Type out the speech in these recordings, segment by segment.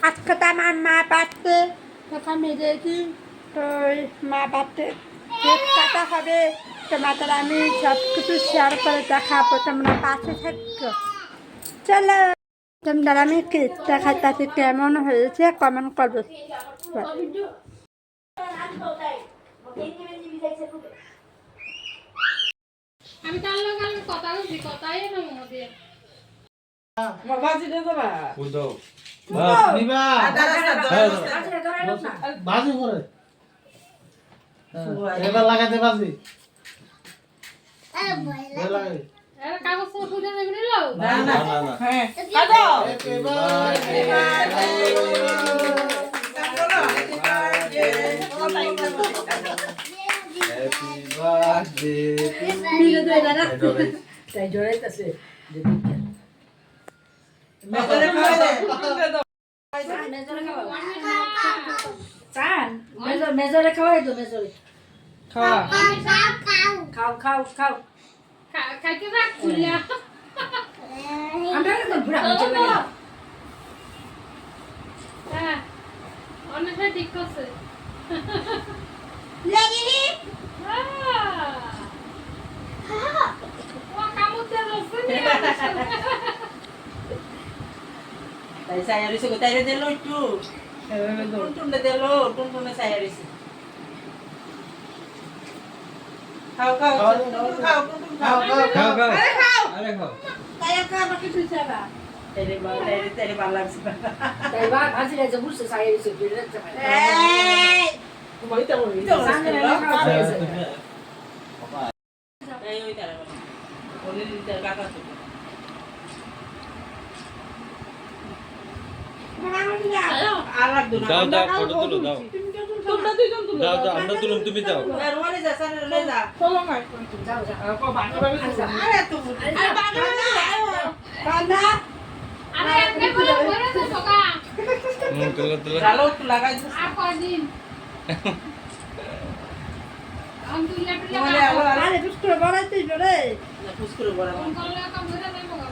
আজকে তো আমার মা বাড়তে আমি দেখি তো মা বাড়তে কেক কাটা হবে তোমাদের আমি সব কিছু শেয়ার করে দেখাবো তোমরা পাশে থাকছো চলো তোমরা আমি কেক দেখাচ্ছি কেমন হয়েছে কমেন্ট করবে আমি তার লগে কথা বলছি কথাই না মনে বাজি দে বাবা বুঝো নিবা বাজি করে এবার লাগাতে বাজি লাগাই কাগজ ফুটে দেবে নিলো না না না না হ্যাঁ কাটো হ্যাপি বার্থডে মিলে দে না তাই জড়াইতাছে মেজরে খাওয়া দে মেজরে খাওয়া চান মেজরে খাওয়াই তো মেজরে খাওয়া খাও খাও খাও খাইতে রাখছিলা আমরা তো বুড়া চলে গেল হ্যাঁ অনেকটা ঠিক করছে লেগিনি ও কামুতে রসে তাই সায়ারিছে কো তাইরে দিলো একটু টুনটুনে দিলো টুনটুনে সায়ারিছে খাও খাও খাও খাও খাও খাও আরে খাও আরে খাও তাই একটা আমাকে তুলছে বা তাইরে ভালো লাগছে তাই বা ভাজি লাগে বুঝছে সায়ারিছে বিলে এই বইতে বইতে সামনে খাওয়া হয়েছে এই ওই তারা বলে দিতে কাকা তো আর লাগতো না দাও দাও ফটো তুলো দাও তোমরা দুইজন তুলো দাও দাও আমরা তুলুম তুমি দাও আর ওরে যা সামনে লয়ে যা চলো না যাও যাও কো বাটা বাবা আরে তো আরে বাটা বাবা আরে এমনি করে করে তো বোকা তুলো তুলো চালো একটু লাগাই দিস আর কদিন আমি লেপলে মানে আরে পুষ্কর বড়াইতে রে না পুষ্কর বড় ফোন করলে কাম ধরে নাই বোকা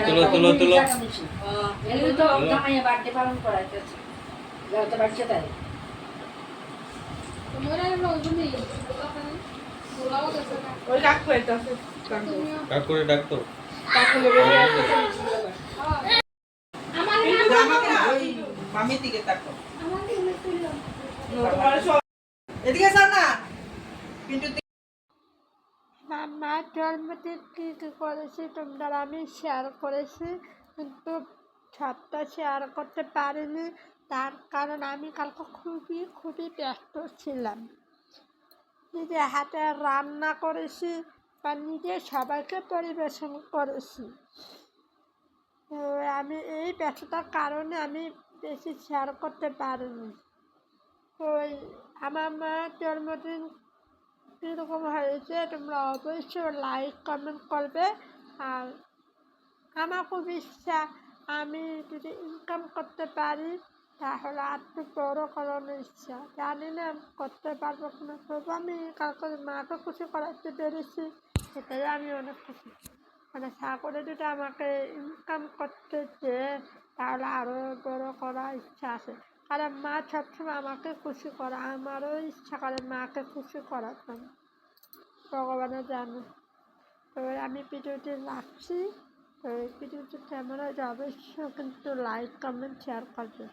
তুলো তুলো তুলো এলি তো জামাইয়া বার্থডে পালন করাইতেছে যাও তো বাচ্চা তাই তোমরা এমন ওজনি তোলাও গেছে না ওই কাক কইতাছে কাক করে ডাকতো কাক লগে আমার জামাকে ওই মামি দিকে তাকো আমার দিকে তুললাম এদিকে স্যার না পিন্টু মামার জন্মদিন কী কী করেছি তোমরা আমি শেয়ার করেছি কিন্তু সবটা শেয়ার করতে পারিনি তার কারণ আমি কালকে খুবই ব্যস্ত ছিলাম নিজে হাতে রান্না করেছি বা নিজে সবাইকে পরিবেশন করেছি তো আমি এই ব্যস্ততার কারণে আমি বেশি শেয়ার করতে পারিনি ওই আমার মায়ের জন্মদিন কীরকম হয়েছে তোমরা অবশ্যই লাইক কমেন্ট করবে আর আমার খুব ইচ্ছা আমি যদি ইনকাম করতে পারি তাহলে আর একটু বড়ো করানোর ইচ্ছা জানি না করতে পারবো কিনা তবু আমি কাউকে মাকে খুশি করাতে পেরেছি সেটাই আমি অনেক খুশি মানে সাগরে যদি আমাকে ইনকাম করতে চেয়ে তাহলে আরও বড়ো করার ইচ্ছা আছে কারণ মা সবসময় আমাকে খুশি করে আমারও ইচ্ছা করে মাকে খুশি করার জন্য ভগবানের জানে তো আমি ভিডিওটি রাখছি তো এই ভিডিওটি কেমন হয়েছে অবশ্যই কিন্তু লাইক কমেন্ট শেয়ার করবে